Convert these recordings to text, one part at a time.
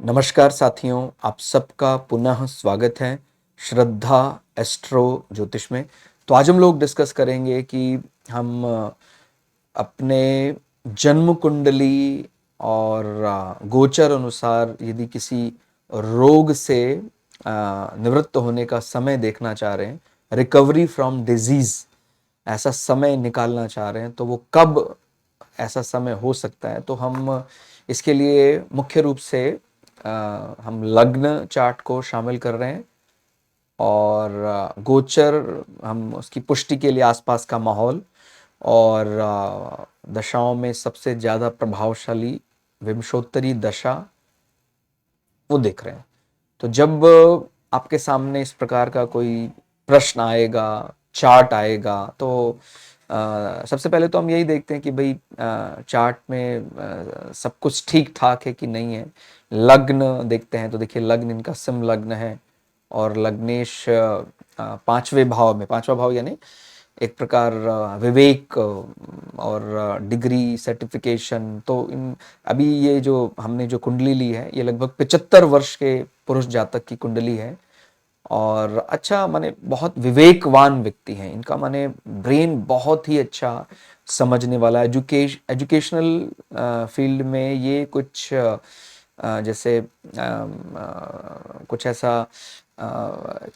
नमस्कार साथियों, आप सबका पुनः स्वागत है श्रद्धा एस्ट्रो ज्योतिष में। तो आज हम लोग डिस्कस करेंगे कि हम अपने जन्म कुंडली और गोचर अनुसार यदि किसी रोग से निवृत्त होने का समय देखना चाह रहे हैं, रिकवरी फ्रॉम डिजीज ऐसा समय निकालना चाह रहे हैं, तो वो कब ऐसा समय हो सकता है। तो हम इसके लिए मुख्य रूप से हम लग्न चार्ट को शामिल कर रहे हैं और गोचर हम उसकी पुष्टि के लिए आसपास का माहौल और दशाओं में सबसे ज़्यादा प्रभावशाली विंशोत्तरी दशा वो देख रहे हैं। तो जब आपके सामने इस प्रकार का कोई प्रश्न आएगा, चार्ट आएगा, तो सबसे पहले तो हम यही देखते हैं कि भाई चार्ट में सब कुछ ठीक ठाक है कि नहीं है। लग्न देखते हैं तो देखिए लग्न इनका सिंह लग्न है और लग्नेश पांचवें भाव में, पांचवा भाव यानी एक प्रकार विवेक और डिग्री सर्टिफिकेशन। तो इन अभी ये जो हमने जो कुंडली ली है ये लगभग 75 वर्ष के पुरुष जातक की कुंडली है और अच्छा माने बहुत विवेकवान व्यक्ति हैं। इनका माने ब्रेन बहुत ही अच्छा समझने वाला। एजुकेशनल फील्ड में ये कुछ जैसे कुछ ऐसा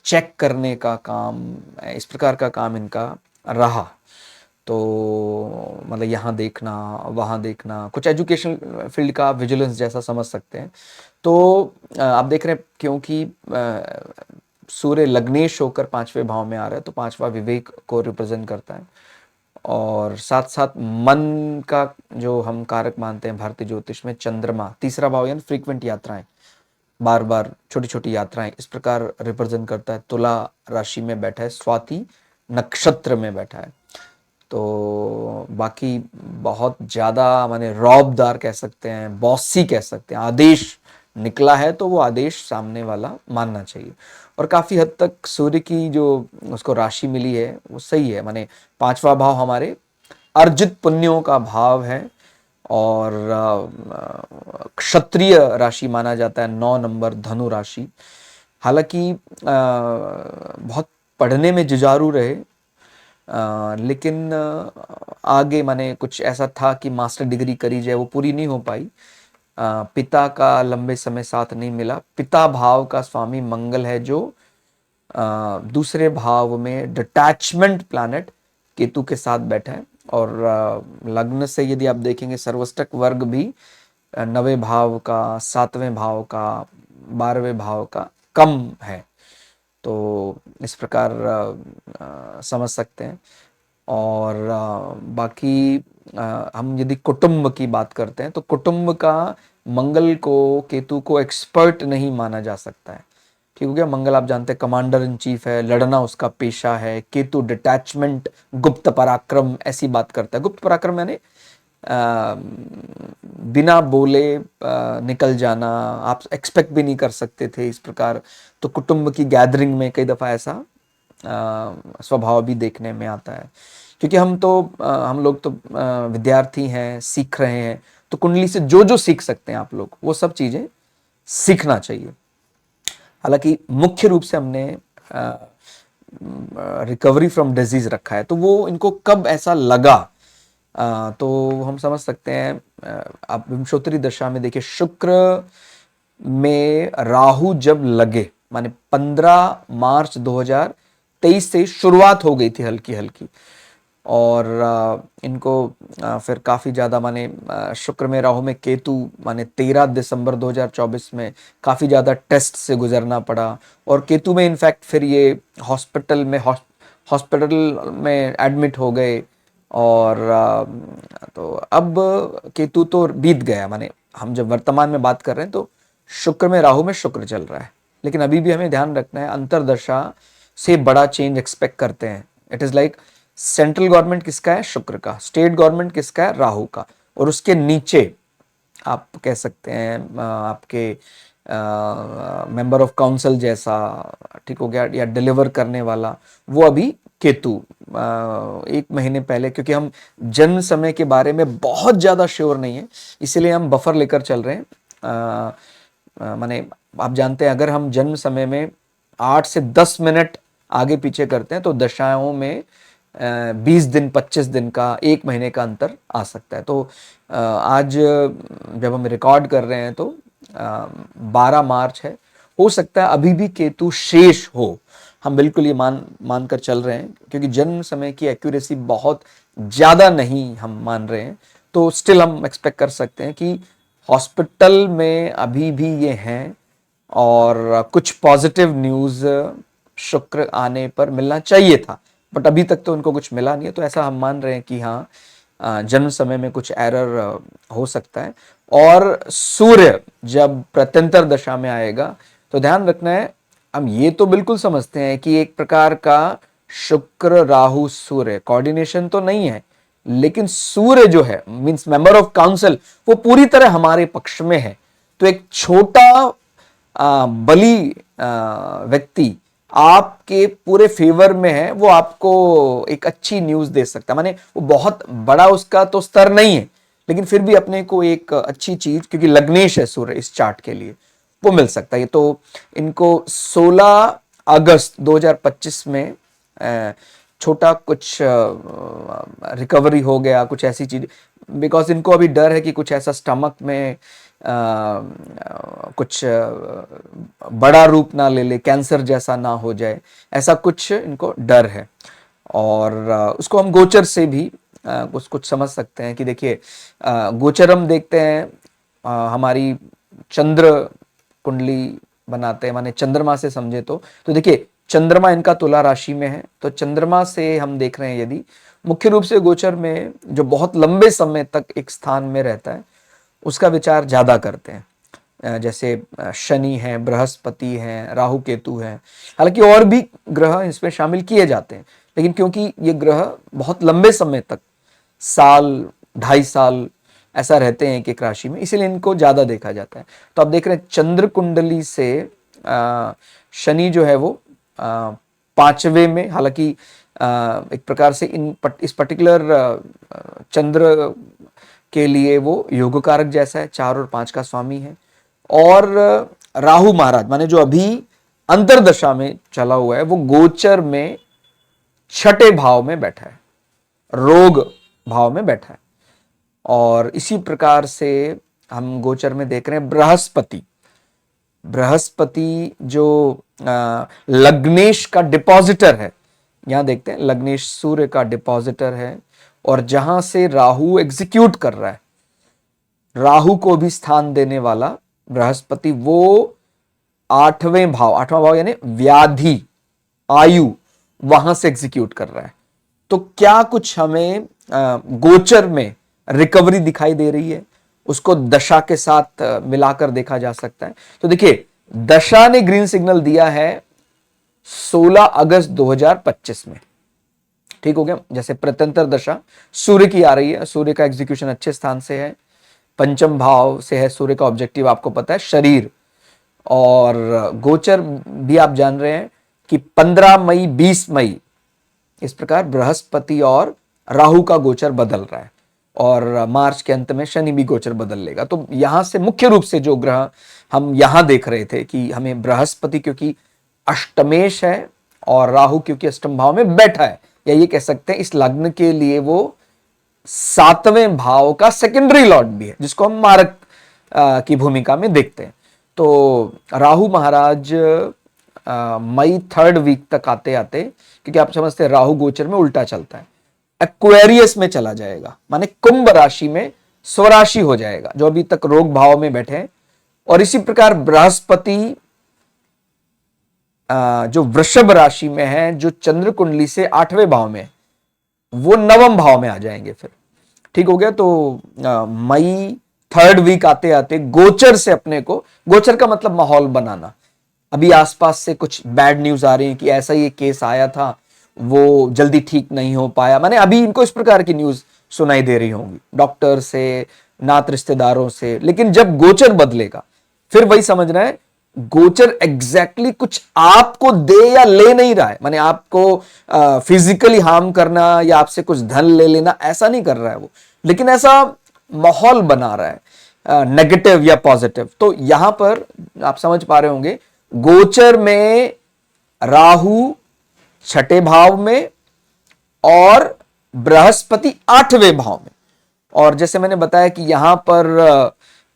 चेक करने का काम, इस प्रकार का काम इनका रहा। तो मतलब यहाँ देखना वहाँ देखना, कुछ एजुकेशन फील्ड का आप विजिलेंस जैसा समझ सकते हैं। तो आप देख रहे हैं क्योंकि सूर्य लग्नेश होकर पांचवें भाव में आ रहा है, तो पांचवा विवेक को रिप्रेजेंट करता है और साथ साथ मन का जो हम कारक मानते हैं भारतीय ज्योतिष में, चंद्रमा तीसरा भाव यानी फ्रीक्वेंट यात्राएं, बार बार छोटी छोटी यात्राएं, इस प्रकार रिप्रेजेंट करता है। तुला राशि में बैठा है, स्वाति नक्षत्र में बैठा है। तो बाकी बहुत ज़्यादा माने रौबदार कह सकते हैं, बॉसी कह सकते हैं। आदेश निकला है तो वो आदेश सामने वाला मानना चाहिए। और काफ़ी हद तक सूर्य की जो उसको राशि मिली है वो सही है। माने पांचवा भाव हमारे अर्जित पुण्यों का भाव है और क्षत्रिय राशि माना जाता है। 9 नंबर धनु राशि। हालांकि बहुत पढ़ने में जुझारू रहे, लेकिन आगे माने कुछ ऐसा था कि मास्टर डिग्री करी जाए, वो पूरी नहीं हो पाई। पिता का लंबे समय साथ नहीं मिला। पिता भाव का स्वामी मंगल है जो दूसरे भाव में डिटैचमेंट प्लैनेट केतु के साथ बैठा है और लग्न से यदि आप देखेंगे सर्वष्टक वर्ग भी 9वें भाव का, 7वें भाव का, 12वें भाव का कम है। तो इस प्रकार समझ सकते हैं। और बाकी हम यदि कुटुंब की बात करते हैं तो कुटुंब का मंगल को, केतु को एक्सपर्ट नहीं माना जा सकता है। ठीक हो गया। मंगल आप जानते हैं कमांडर इन चीफ है, लड़ना उसका पेशा है। केतु डिटैचमेंट, गुप्त पराक्रम ऐसी बात करता है। गुप्त पराक्रम यानी बिना बोले निकल जाना, आप एक्सपेक्ट भी नहीं कर सकते थे इस प्रकार। तो कुटुंब की गैदरिंग में कई दफ़ा ऐसा स्वभाव भी देखने में आता है। क्योंकि हम लोग तो विद्यार्थी हैं, सीख रहे हैं। तो कुंडली से जो जो सीख सकते हैं आप लोग, वो सब चीज़ें सीखना चाहिए। हालांकि मुख्य रूप से हमने रिकवरी फ्रॉम डिजीज रखा है। तो वो इनको कब ऐसा लगा, तो हम समझ सकते हैं। आप विंशोत्तरी दशा में देखिए, शुक्र में राहु जब लगे, माने 15 मार्च 2023 से शुरुआत हो गई थी हल्की हल्की। और इनको फिर काफ़ी ज़्यादा माने शुक्र में राहु में केतु, माने 13 दिसंबर 2024 में काफ़ी ज़्यादा टेस्ट से गुजरना पड़ा। और केतु में इनफैक्ट फिर ये हॉस्पिटल में एडमिट हो गए। और तो अब केतु तो बीत गया। माने हम जब वर्तमान में बात कर रहे हैं तो शुक्र में राहु में शुक्र चल रहा है, लेकिन अभी भी हमें ध्यान रखना है अंतरदशा से बड़ा चेंज एक्सपेक्ट करते हैं। It is like central government किसका है? शुक्र का। स्टेट गवर्नमेंट किसका है? राहु का। और उसके नीचे आप कह सकते हैं आपके मेंबर ऑफ काउंसिल जैसा, ठीक हो गया, या डिलीवर करने वाला, वो अभी केतु। 1 महीने पहले, क्योंकि हम जन्म समय के बारे में बहुत ज़्यादा श्योर नहीं है, इसीलिए हम बफर लेकर चल रहे हैं। माने आप जानते हैं अगर हम जन्म समय में 8 से 10 मिनट आगे पीछे करते हैं तो दशाओं में 20 दिन 25 दिन का 1 महीने का अंतर आ सकता है। तो आज जब हम रिकॉर्ड कर रहे हैं तो 12 मार्च है। हो सकता है अभी भी केतु शेष हो, हम बिल्कुल ये मान कर चल रहे हैं क्योंकि जन्म समय की एक्यूरेसी बहुत ज़्यादा नहीं हम मान रहे हैं, तो स्टिल हम एक्सपेक्ट कर सकते हैं कि हॉस्पिटल में अभी भी ये हैं और कुछ पॉजिटिव न्यूज़ शुक्र आने पर मिलना चाहिए था, बट अभी तक तो उनको कुछ मिला नहीं है। तो ऐसा हम मान रहे हैं कि हाँ, जन्म समय में कुछ एरर हो सकता है। और सूर्य जब प्रत्यंतर दशा में आएगा तो ध्यान रखना है, हम ये तो बिल्कुल समझते हैं कि एक प्रकार का शुक्र राहु सूर्य कोऑर्डिनेशन तो नहीं है, लेकिन सूर्य जो है मींस मेंबर ऑफ काउंसिल वो पूरी तरह हमारे पक्ष में है। तो एक छोटा बली व्यक्ति आपके पूरे फेवर में है, वो आपको एक अच्छी न्यूज दे सकता है। माने वो बहुत बड़ा उसका तो स्तर नहीं है, लेकिन फिर भी अपने को एक अच्छी चीज, क्योंकि लग्नेश है सूर्य इस चार्ट के लिए, वो मिल सकता है। तो इनको 16 अगस्त 2025 में छोटा कुछ रिकवरी हो गया, कुछ ऐसी चीज, बिकॉज इनको अभी डर है कि कुछ ऐसा स्टमक में कुछ बड़ा रूप ना ले ले, कैंसर जैसा ना हो जाए, ऐसा कुछ इनको डर है। और उसको हम गोचर से भी कुछ समझ सकते हैं कि देखिए गोचर हम देखते हैं, हमारी चंद्र कुंडली बनाते हैं, माने चंद्रमा से समझे तो देखिए चंद्रमा इनका तुला राशि में है, तो चंद्रमा से हम देख रहे हैं यदि मुख्य रूप से गोचर में जो बहुत लंबे समय तक एक स्थान में रहता है उसका विचार ज्यादा करते हैं। जैसे शनि है, बृहस्पति है, राहु केतु है, हालांकि और भी ग्रह इसमें शामिल किए जाते हैं, लेकिन क्योंकि ये ग्रह बहुत लंबे समय तक, साल 2.5 साल ऐसा रहते हैं एक राशि में, इसीलिए इनको ज्यादा देखा जाता है। तो आप देख रहे हैं चंद्र कुंडली से शनि जो है वो 5वें में, हालांकि एक प्रकार से इस पर्टिकुलर चंद्र के लिए वो योग कारक जैसा है, 4 और 5 का स्वामी है। और राहु महाराज माने जो अभी अंतरदशा में चला हुआ है वो गोचर में 6ठे भाव में बैठा है, रोग भाव में बैठा है। और इसी प्रकार से हम गोचर में देख रहे हैं बृहस्पति जो लग्नेश का डिपॉजिटर है, यहां देखते हैं लग्नेश सूर्य का डिपॉजिटर है, और जहां से राहु एग्जीक्यूट कर रहा है, राहु को भी स्थान देने वाला बृहस्पति, वो 8वां भाव यानी व्याधि आयु, वहां से एग्जीक्यूट कर रहा है। तो क्या कुछ हमें गोचर में रिकवरी दिखाई दे रही है, उसको दशा के साथ मिलाकर देखा जा सकता है। तो देखिए दशा ने ग्रीन सिग्नल दिया है 16 अगस्त 2025 में, ठीक हो गया। जैसे प्रत्यंतर दशा सूर्य की आ रही है, सूर्य का एग्जीक्यूशन अच्छे स्थान से है, पंचम भाव से है, सूर्य का ऑब्जेक्टिव आपको पता है शरीर। और गोचर भी आप जान रहे हैं कि 15 मई 20 मई इस प्रकार बृहस्पति और राहु का गोचर बदल रहा है, और मार्च के अंत में शनि भी गोचर बदल लेगा। तो यहां से मुख्य रूप से जो ग्रह हम यहां देख रहे थे कि हमें बृहस्पति क्योंकि अष्टमेश है और राहु क्योंकि अष्टम भाव में बैठा है, या ये कह सकते हैं इस लग्न के लिए वो 7वें भाव का सेकेंडरी लॉर्ड भी है, जिसको हम मारक की भूमिका में देखते हैं। तो राहु महाराज मई 3rd वीक तक आते आते, क्योंकि आप समझते हैं राहु गोचर में उल्टा चलता है, एक्वेरियस में चला जाएगा, माने कुंभ राशि में स्वराशि हो जाएगा, जो अभी तक रोग भाव में बैठे हैं। और इसी प्रकार बृहस्पति जो वृषभ राशि में है, जो चंद्र कुंडली से 8वें भाव में, वो 9वें भाव में आ जाएंगे फिर, ठीक हो गया। तो मई 3rd वीक आते आते गोचर से अपने को, गोचर का मतलब माहौल बनाना, अभी आसपास से कुछ बैड न्यूज आ रही है कि ऐसा ये केस आया था, वो जल्दी ठीक नहीं हो पाया, माने अभी इनको इस प्रकार की न्यूज सुनाई दे रही होंगी डॉक्टर से, नात रिश्तेदारों से। लेकिन जब गोचर बदलेगा फिर वही समझना है, गोचर एग्जैक्टली कुछ आपको दे या ले नहीं रहा है, माने आपको फिजिकली हार्म करना या आपसे कुछ धन ले लेना ऐसा नहीं कर रहा है वो, लेकिन ऐसा माहौल बना रहा है नेगेटिव या पॉजिटिव। तो यहां पर आप समझ पा रहे होंगे, गोचर में राहु छठे भाव में और बृहस्पति आठवें भाव में। और जैसे मैंने बताया कि यहां पर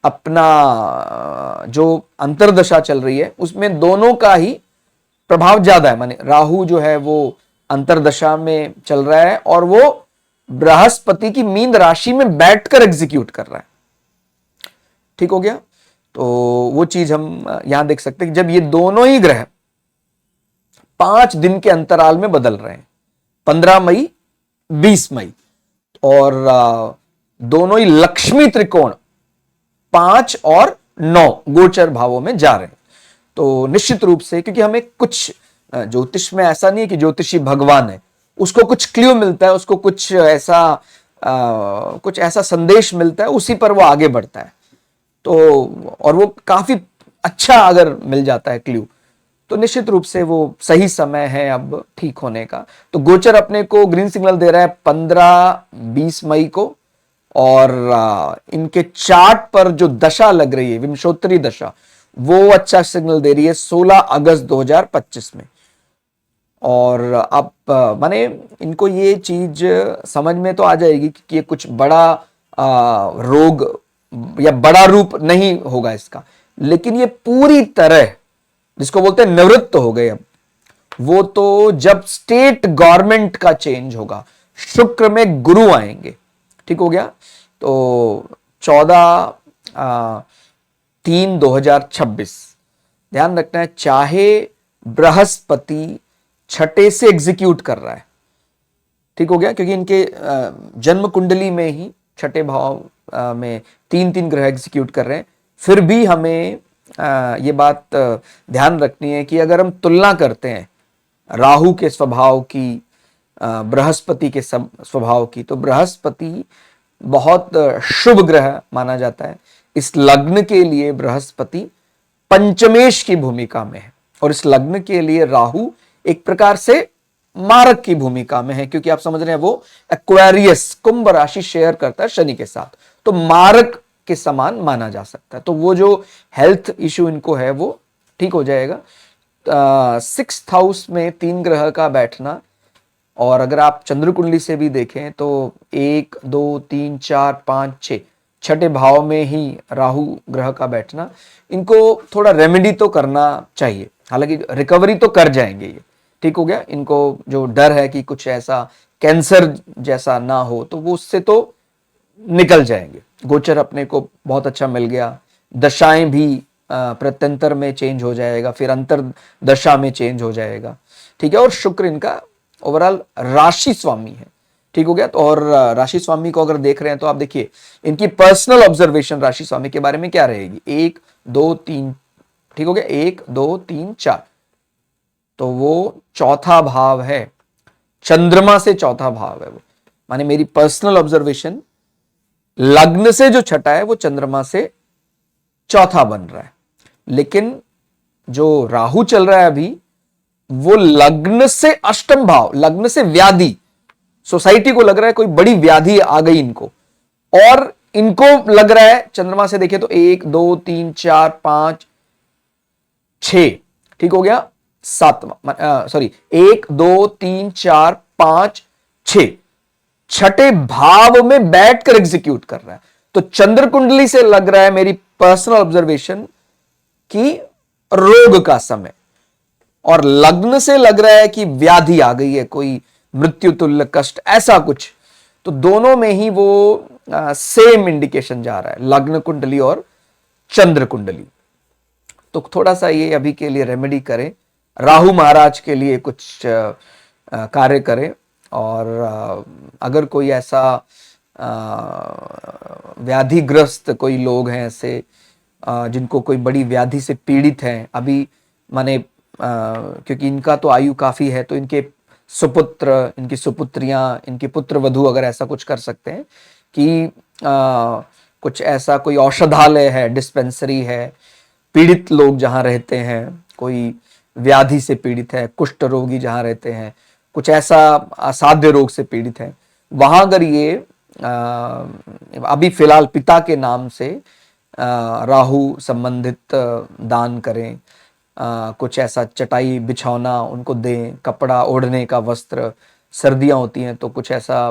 अपना जो अंतर्दशा चल रही है उसमें दोनों का ही प्रभाव ज्यादा है। माने राहु जो है वो अंतर्दशा में चल रहा है और वो बृहस्पति की मीन राशि में बैठकर एग्जीक्यूट कर रहा है। ठीक हो गया। तो वो चीज हम यहां देख सकते हैं कि जब ये दोनों ही ग्रह 5 दिन के अंतराल में बदल रहे हैं, 15 मई 20 मई, और दोनों ही लक्ष्मी त्रिकोण 5 और 9 गोचर भावों में जा रहे हैं। तो निश्चित रूप से, क्योंकि हमें कुछ ज्योतिष में ऐसा नहीं है कि ज्योतिषी भगवान है, उसको कुछ क्ल्यू मिलता है, उसको कुछ ऐसा संदेश मिलता है, उसी पर वो आगे बढ़ता है। तो और वो काफी अच्छा अगर मिल जाता है क्ल्यू, तो निश्चित रूप से वो सही समय है अब ठीक होने का। तो गोचर अपने को ग्रीन सिग्नल दे रहा है 15-20 मई को, और इनके चार्ट पर जो दशा लग रही है, विंशोत्तरी दशा, वो अच्छा सिग्नल दे रही है 16 अगस्त 2025 में। और अब माने इनको ये चीज समझ में तो आ जाएगी कि ये कुछ बड़ा रोग या बड़ा रूप नहीं होगा इसका, लेकिन ये पूरी तरह, जिसको बोलते हैं निवृत्त हो गए अब, वो तो जब स्टेट गवर्नमेंट का चेंज होगा, शुक्र में गुरु आएंगे। ठीक हो गया। तो 14/3/2026 ध्यान रखना है, चाहे बृहस्पति छठे से एग्जीक्यूट कर रहा है, ठीक हो गया, क्योंकि इनके जन्म कुंडली में ही छठे भाव में 3 ग्रह एग्जीक्यूट कर रहे हैं, फिर भी हमें ये बात ध्यान रखनी है कि अगर हम तुलना करते हैं राहु के स्वभाव की बृहस्पति के स्वभाव की, तो बृहस्पति बहुत शुभ ग्रह माना जाता है। इस लग्न के लिए बृहस्पति पंचमेश की भूमिका में है, और इस लग्न के लिए राहु एक प्रकार से मारक की भूमिका में है, क्योंकि आप समझ रहे हैं वो एक्वेरियस कुंभ राशि शेयर करता है शनि के साथ, तो मारक के समान माना जा सकता है। तो वो जो हेल्थ इश्यू इनको है वो ठीक हो जाएगा। 6th हाउस में 3 ग्रह का बैठना, और अगर आप चंद्र कुंडली से भी देखें तो 1 2 3 4 5 6 छठे भाव में ही राहु ग्रह का बैठना, इनको थोड़ा रेमेडी तो करना चाहिए। हालांकि रिकवरी तो कर जाएंगे ये, ठीक हो गया। इनको जो डर है कि कुछ ऐसा कैंसर जैसा ना हो, तो वो उससे तो निकल जाएंगे। गोचर अपने को बहुत अच्छा मिल गया, दशाएं भी प्रत्यंतर में चेंज हो जाएगा, फिर अंतर दशा में चेंज हो जाएगा, ठीक है। और शुक्र इनका ओवरऑल राशि स्वामी है, ठीक हो गया। तो और राशि स्वामी को अगर देख रहे हैं तो आप देखिए इनकी पर्सनल ऑब्जर्वेशन राशि स्वामी के बारे में क्या रहेगी, 1 2 3, ठीक हो गया, 1 2 3 4, तो वो चौथा भाव है, चंद्रमा से चौथा भाव है वो। माने मेरी पर्सनल ऑब्जर्वेशन, लग्न से जो छठा है वो चंद्रमा से चौथा बन रहा है, लेकिन जो राहु चल रहा है अभी वो लग्न से अष्टम भाव, लग्न से व्याधि, सोसाइटी को लग रहा है कोई बड़ी व्याधि आ गई इनको, और इनको लग रहा है चंद्रमा से देखे तो 1 2 3 4 5 6, ठीक हो गया, 1 2 3 4 5 6 छठे भाव में बैठकर एग्जीक्यूट कर रहा है। तो चंद्र कुंडली से लग रहा है, मेरी पर्सनल ऑब्जर्वेशन, की रोग का समय, और लग्न से लग रहा है कि व्याधि आ गई है, कोई मृत्यु तुल्य कष्ट ऐसा कुछ। तो दोनों में ही वो सेम इंडिकेशन जा रहा है, लग्न कुंडली और चंद्र कुंडली। तो थोड़ा सा ये अभी के लिए रेमेडी करें, राहु महाराज के लिए कुछ कार्य करें, और अगर कोई ऐसा व्याधिग्रस्त कोई लोग हैं ऐसे जिनको कोई बड़ी व्याधि से पीड़ित हैं अभी, माने क्योंकि इनका तो आयु काफी है, तो इनके सुपुत्र, इनकी सुपुत्रियां, इनके पुत्र वधू अगर ऐसा कुछ कर सकते हैं कि कुछ ऐसा कोई औषधालय है, डिस्पेंसरी है, पीड़ित लोग जहां रहते हैं, कोई व्याधि से पीड़ित है, कुष्ठ रोगी जहां रहते हैं, कुछ ऐसा असाध्य रोग से पीड़ित है, वहां अगर ये अभी फिलहाल पिता के नाम से राहु संबंधित दान करें, कुछ ऐसा चटाई बिछौना उनको दें, कपड़ा ओढ़ने का वस्त्र, सर्दियाँ होती हैं तो कुछ ऐसा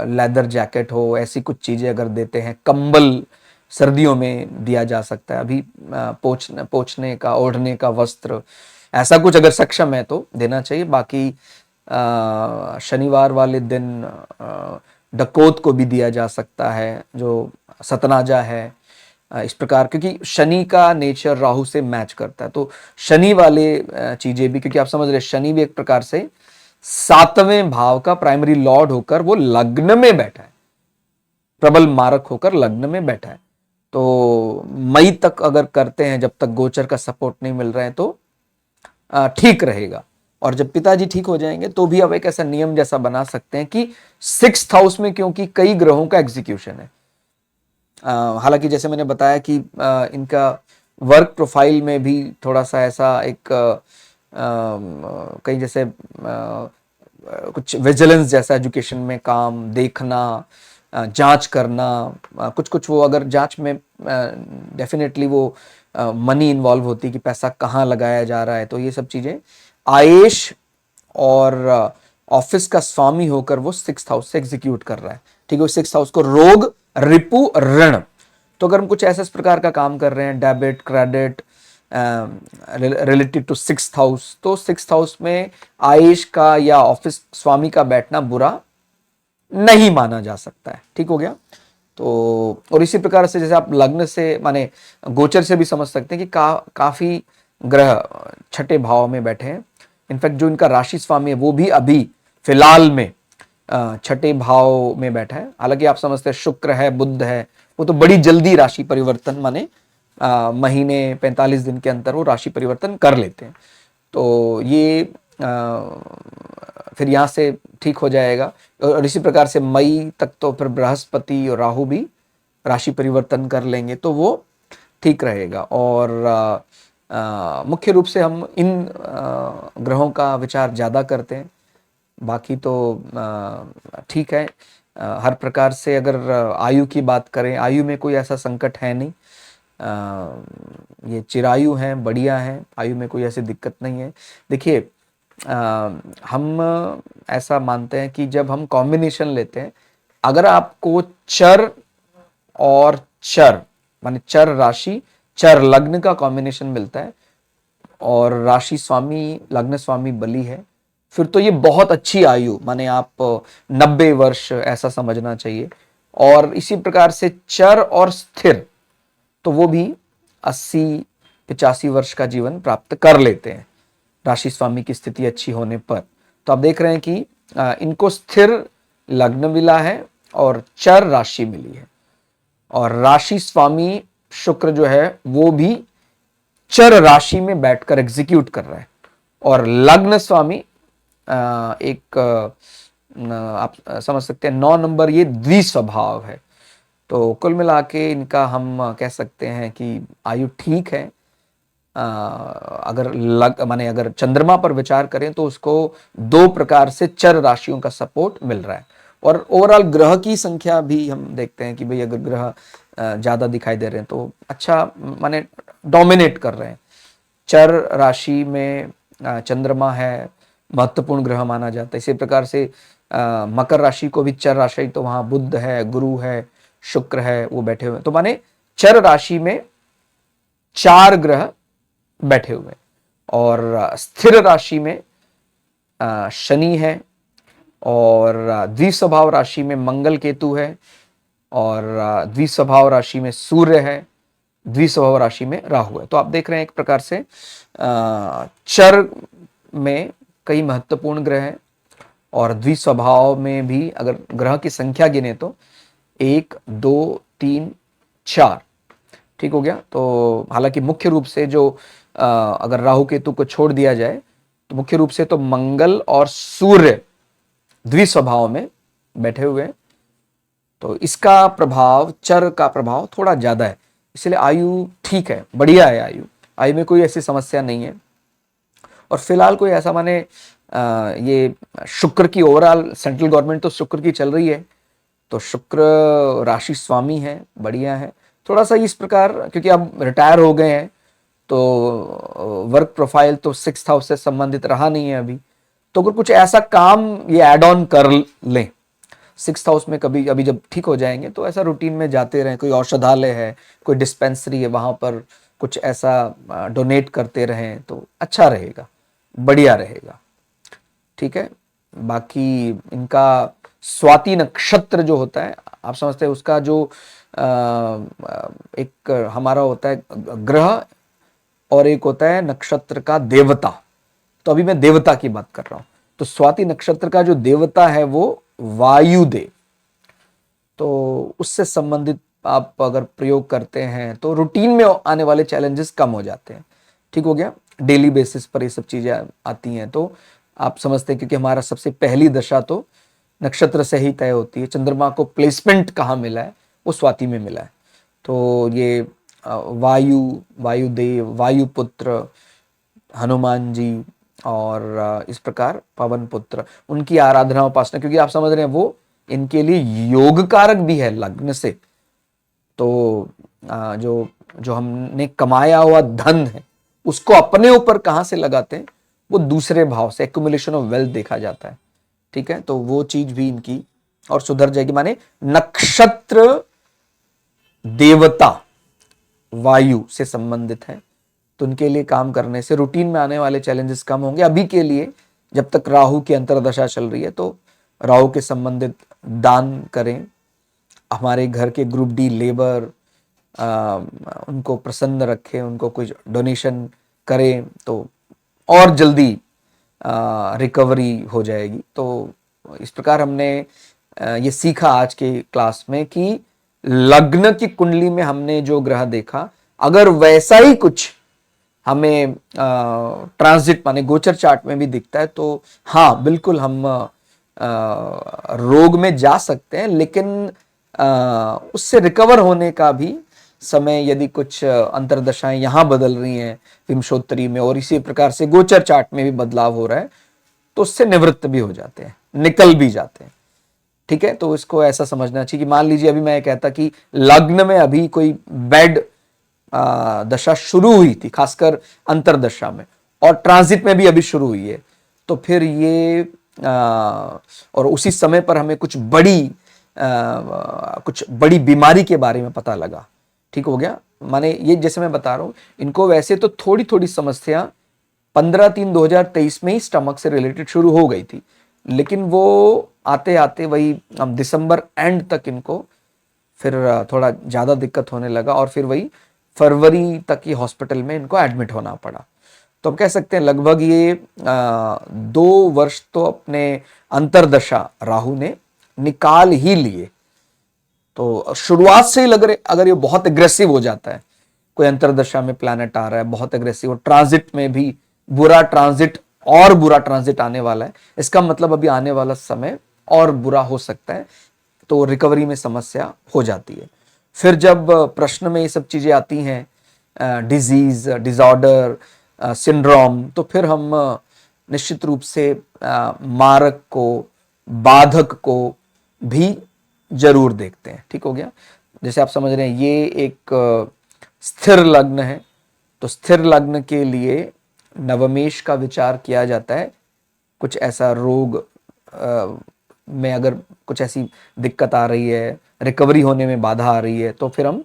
लेदर जैकेट हो, ऐसी कुछ चीज़ें अगर देते हैं, कंबल सर्दियों में दिया जा सकता है, अभी पोंछने का, ओढ़ने का वस्त्र, ऐसा कुछ अगर सक्षम है तो देना चाहिए। बाकी शनिवार वाले दिन डकोत को भी दिया जा सकता है, जो सतनाजा है, इस प्रकार, क्योंकि शनि का नेचर राहु से मैच करता है, तो शनि वाले चीजें भी, क्योंकि आप समझ रहे शनि भी एक प्रकार से 7वें भाव का प्राइमरी लॉर्ड होकर वो लग्न में बैठा है, प्रबल मारक होकर लग्न में बैठा है। तो मई तक अगर करते हैं, जब तक गोचर का सपोर्ट नहीं मिल रहा है, तो ठीक रहेगा। और जब पिताजी ठीक हो जाएंगे तो भी अब एक ऐसा नियम जैसा बना सकते हैं कि 6th हाउस में, क्योंकि कई ग्रहों का एग्जीक्यूशन है, हालांकि जैसे मैंने बताया कि इनका वर्क प्रोफाइल में भी थोड़ा सा ऐसा एक कहीं जैसे कुछ विजिलेंस जैसा, एजुकेशन में काम देखना, जांच करना, कुछ कुछ वो अगर जांच में डेफिनेटली वो मनी इन्वॉल्व होती है कि पैसा कहाँ लगाया जा रहा है, तो ये सब चीज़ें आयेश और ऑफिस का स्वामी होकर वो 6th हाउस से एग्जीक्यूट कर रहा है। ठीक है, 6th हाउस को रोग, रिपु, ऋण, तो अगर हम कुछ ऐसे प्रकार का काम कर रहे हैं, debit, credit related to 6th house, तो 6th हाउस में आयेश का या ऑफिस स्वामी का बैठना बुरा नहीं माना जा सकता है। ठीक हो गया। तो और इसी प्रकार से जैसे आप लग्न से माने गोचर से भी समझ सकते हैं कि काफी ग्रह 6ठे भाव में बैठे हैं। इनफैक्ट जो इनका राशि स्वामी है वो भी अभी फिलहाल में 6ठे भाव में बैठा है। हालांकि आप समझते हैं शुक्र है, बुध है, वो तो बड़ी जल्दी राशि परिवर्तन माने महीने 45 दिन के अंतर वो राशि परिवर्तन कर लेते हैं। तो ये फिर यहाँ से ठीक हो जाएगा। और इसी प्रकार से मई तक तो फिर बृहस्पति और राहु भी राशि परिवर्तन कर लेंगे, तो वो ठीक रहेगा। और मुख्य रूप से हम इन ग्रहों का विचार ज़्यादा करते हैं, बाकी तो ठीक है। हर प्रकार से अगर आयु की बात करें, आयु में कोई ऐसा संकट है नहीं, ये चिरायु हैं, बढ़िया हैं, आयु में कोई ऐसी दिक्कत नहीं है। देखिए हम ऐसा मानते हैं कि जब हम कॉम्बिनेशन लेते हैं, अगर आपको चर और चर माने चर राशि, चर लग्न का कॉम्बिनेशन मिलता है और राशि स्वामी, लग्न स्वामी बली है, फिर तो ये बहुत अच्छी आयु, माने आप 90 वर्ष ऐसा समझना चाहिए। और इसी प्रकार से चर और स्थिर, तो वो भी 80-85 वर्ष का जीवन प्राप्त कर लेते हैं राशि स्वामी की स्थिति अच्छी होने पर। तो आप देख रहे हैं कि इनको स्थिर लग्न मिला है और चर राशि मिली है, और राशि स्वामी शुक्र जो है वो भी चर राशि में बैठकर एग्जीक्यूट कर रहा है, और लग्न स्वामी एक आप समझ सकते हैं 9 नंबर ये द्विस्वभाव है। तो कुल मिला के इनका हम कह सकते हैं कि आयु ठीक है। अगर चंद्रमा पर विचार करें तो उसको 2 प्रकार से चर राशियों का सपोर्ट मिल रहा है, और ओवरऑल ग्रह की संख्या भी हम देखते हैं कि भाई अगर ग्रह ज्यादा दिखाई दे रहे हैं तो अच्छा माने डोमिनेट कर रहे हैं। चर राशि में चंद्रमा है, महत्वपूर्ण ग्रह माना जाता है। इसी प्रकार से मकर राशि को भी चर राशि, तो वहां बुध है, गुरु है, शुक्र है, वो बैठे हुए, तो माने चर राशि में 4 ग्रह बैठे हुए। और स्थिर राशि में शनि है, और द्विस्वभाव राशि में मंगल केतु है, और द्विस्वभाव राशि में सूर्य है, द्विस्वभाव राशि में राहु है। तो आप देख रहे हैं एक प्रकार से चर में कई महत्वपूर्ण ग्रह हैं, और द्विस्वभाव में भी अगर ग्रह की संख्या गिने तो 1 2 3 4, ठीक हो गया। तो हालांकि मुख्य रूप से जो अगर राहु केतु को छोड़ दिया जाए तो मुख्य रूप से तो मंगल और सूर्य द्विस्वभाव में बैठे हुए हैं, तो इसका प्रभाव, चर का प्रभाव थोड़ा ज्यादा है, इसलिए आयु ठीक है, बढ़िया है आयु, आयु में कोई ऐसी समस्या नहीं है। और फिलहाल कोई ऐसा माने ये शुक्र की ओवरऑल सेंट्रल गवर्नमेंट तो शुक्र की चल रही है, तो शुक्र राशि स्वामी है, बढ़िया है, थोड़ा सा इस प्रकार, क्योंकि अब रिटायर हो गए हैं तो वर्क प्रोफाइल तो 6th हाउस से संबंधित रहा नहीं है अभी, तो अगर कुछ ऐसा काम ये ऐड ऑन कर लें 6th हाउस में, कभी अभी जब ठीक हो जाएंगे तो ऐसा रूटीन में जाते रहें, कोई औषधालय है, कोई डिस्पेंसरी है, वहाँ पर कुछ ऐसा डोनेट करते रहें तो अच्छा रहेगा, बढ़िया रहेगा। ठीक है। बाकी इनका स्वाति नक्षत्र जो होता है, आप समझते हैं उसका जो एक हमारा होता है ग्रह और एक होता है नक्षत्र का देवता, तो अभी मैं देवता की बात कर रहा हूं। तो स्वाति नक्षत्र का जो देवता है वो वायुदेव, तो उससे संबंधित आप अगर प्रयोग करते हैं तो रूटीन में आने वाले चैलेंजेस कम हो जाते हैं। ठीक हो गया। डेली बेसिस पर ये सब चीजें आती हैं तो आप समझते हैं, क्योंकि हमारा सबसे पहली दशा तो नक्षत्र से ही तय होती है। चंद्रमा को प्लेसमेंट कहाँ मिला है, वो स्वाति में मिला है। तो ये वायुदेव, वायुपुत्र, हनुमान जी और इस प्रकार पवन पुत्र, उनकी आराधना उपासना, क्योंकि आप समझ रहे हैं वो इनके लिए योग कारक भी है लग्न से। तो जो जो हमने कमाया हुआ धन है उसको अपने ऊपर कहां से लगाते हैं, वो दूसरे भाव से एक्युमुलेशन ऑफ वेल्थ देखा जाता है। ठीक है। तो वो चीज भी इनकी और सुधर जाएगी, माने नक्षत्र देवता वायु से संबंधित है, तो उनके लिए काम करने से रूटीन में आने वाले चैलेंजेस कम होंगे। अभी के लिए जब तक राहु की अंतर्दशा चल रही है तो राहु के संबंधित दान करें, हमारे घर के ग्रुप डी लेबर उनको प्रसन्न रखें, उनको कुछ डोनेशन करें तो और जल्दी रिकवरी हो जाएगी। तो इस प्रकार हमने ये सीखा आज के क्लास में कि लग्न की कुंडली में हमने जो ग्रह देखा, अगर वैसा ही कुछ हमें ट्रांजिट माने गोचर चार्ट में भी दिखता है तो हाँ बिल्कुल हम रोग में जा सकते हैं, लेकिन उससे रिकवर होने का भी समय, यदि कुछ अंतर्दशाएं यहां बदल रही हैं विंशोत्तरी में और इसी प्रकार से गोचर चार्ट में भी बदलाव हो रहा है, तो उससे निवृत्त भी हो जाते हैं, निकल भी जाते हैं। ठीक है। तो इसको ऐसा समझना चाहिए कि मान लीजिए अभी मैं कहता कि लग्न में अभी कोई बैड दशा शुरू हुई थी, खासकर अंतरदशा में, और ट्रांजिट में भी अभी शुरू हुई है, तो फिर ये और उसी समय पर हमें कुछ बड़ी बीमारी के बारे में पता लगा। ठीक हो गया। माने ये जैसे मैं बता रहा हूं, इनको वैसे तो थोड़ी थोड़ी समस्या 15/3/2023 में ही स्टमक से रिलेटेड शुरू हो गई थी, लेकिन वो आते आते वही हम दिसंबर एंड तक इनको फिर थोड़ा ज्यादा दिक्कत होने लगा, और फिर वही फरवरी तक ही हॉस्पिटल में इनको एडमिट होना पड़ा। तो हम कह सकते हैं लगभग ये 2 वर्ष तो अपने अंतरदशा राहु ने निकाल ही लिए। तो शुरुआत से ही लग रहे, अगर ये बहुत एग्रेसिव हो जाता है, कोई अंतरदशा में प्लैनेट आ रहा है बहुत एग्रेसिव, और ट्रांजिट में भी बुरा ट्रांजिट और बुरा ट्रांजिट आने वाला है, इसका मतलब अभी आने वाला समय और बुरा हो सकता है, तो रिकवरी में समस्या हो जाती है। फिर जब प्रश्न में ये सब चीजें आती हैं, डिजीज, डिसऑर्डर, सिंड्रोम, तो फिर हम निश्चित रूप से मारक को, बाधक को भी जरूर देखते हैं। ठीक हो गया। जैसे आप समझ रहे हैं ये एक स्थिर लग्न है, तो स्थिर लग्न के लिए नवमेश का विचार किया जाता है। कुछ ऐसा रोग में अगर कुछ ऐसी दिक्कत आ रही है, रिकवरी होने में बाधा आ रही है, तो फिर हम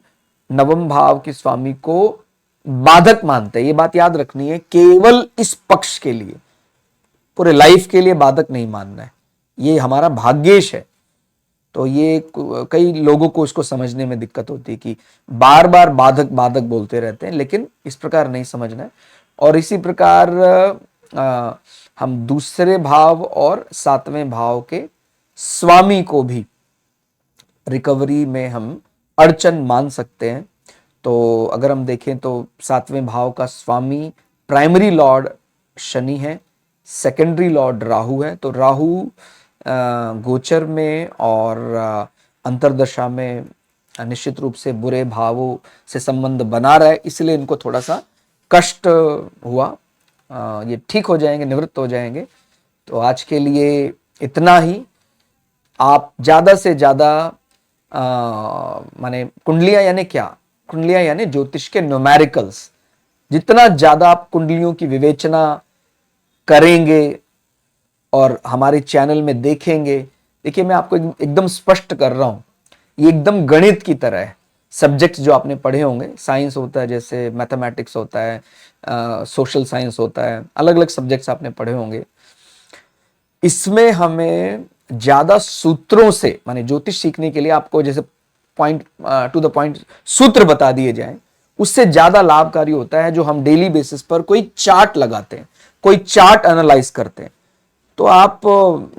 नवम भाव के स्वामी को बाधक मानते हैं। ये बात याद रखनी है, केवल इस पक्ष के लिए, पूरे लाइफ के लिए बाधक नहीं मानना है, ये हमारा भाग्येश है। तो ये कई लोगों को इसको समझने में दिक्कत होती है कि बार बार बाधक बाधक बोलते रहते हैं, लेकिन इस प्रकार नहीं समझना है। और इसी प्रकार हम दूसरे भाव और 7वें भाव के स्वामी को भी रिकवरी में हम अड़चन मान सकते हैं। तो अगर हम देखें तो 7वें भाव का स्वामी प्राइमरी लॉर्ड शनि है, सेकेंडरी लॉर्ड राहु है। तो राहु गोचर में और अंतरदशा में निश्चित रूप से बुरे भावों से संबंध बना रहा है, इसलिए इनको थोड़ा सा कष्ट हुआ। ये ठीक हो जाएंगे, निवृत्त हो जाएंगे। तो आज के लिए इतना ही। आप ज्यादा से ज्यादा माने कुंडलियां यानी क्या, कुंडलियां यानी ज्योतिष के न्यूमेरिकल्स, जितना ज्यादा आप कुंडलियों की विवेचना करेंगे और हमारे चैनल में देखेंगे, देखिए मैं आपको एकदम स्पष्ट कर रहा हूं, ये एकदम गणित की तरह है। सब्जेक्ट्स जो आपने पढ़े होंगे, साइंस होता है, जैसे मैथमेटिक्स होता है, सोशल साइंस होता है, अलग अलग सब्जेक्ट्स आपने पढ़े होंगे। इसमें हमें ज्यादा सूत्रों से, माने ज्योतिष सीखने के लिए आपको जैसे पॉइंट टू द पॉइंट सूत्र बता दिए जाएं, उससे ज्यादा लाभकारी होता है जो हम डेली बेसिस पर कोई चार्ट लगाते हैं, कोई चार्ट एनालाइज करते हैं। तो आप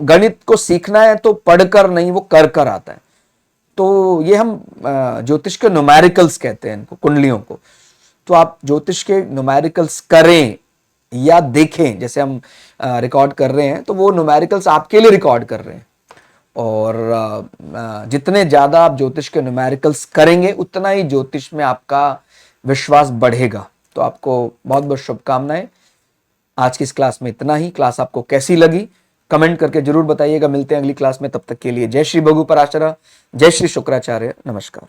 गणित को सीखना है तो पढ़कर नहीं, वो कर कर आता है। तो ये हम ज्योतिष के न्यूमेरिकल्स कहते हैं इनको, कुंडलियों को। तो आप ज्योतिष के न्यूमेरिकल्स करें या देखें, जैसे हम रिकॉर्ड कर रहे हैं, तो वो न्यूमेरिकल्स आपके लिए रिकॉर्ड कर रहे हैं। और जितने ज्यादा आप ज्योतिष के न्यूमेरिकल्स करेंगे, उतना ही ज्योतिष में आपका विश्वास बढ़ेगा। तो आपको बहुत बहुत शुभकामनाएं। आज की इस क्लास में इतना ही। क्लास आपको कैसी लगी कमेंट करके जरूर बताइएगा। मिलते हैं अगली क्लास में, तब तक के लिए जय श्री भगु पराशरा, जय श्री शुक्राचार्य, नमस्कार।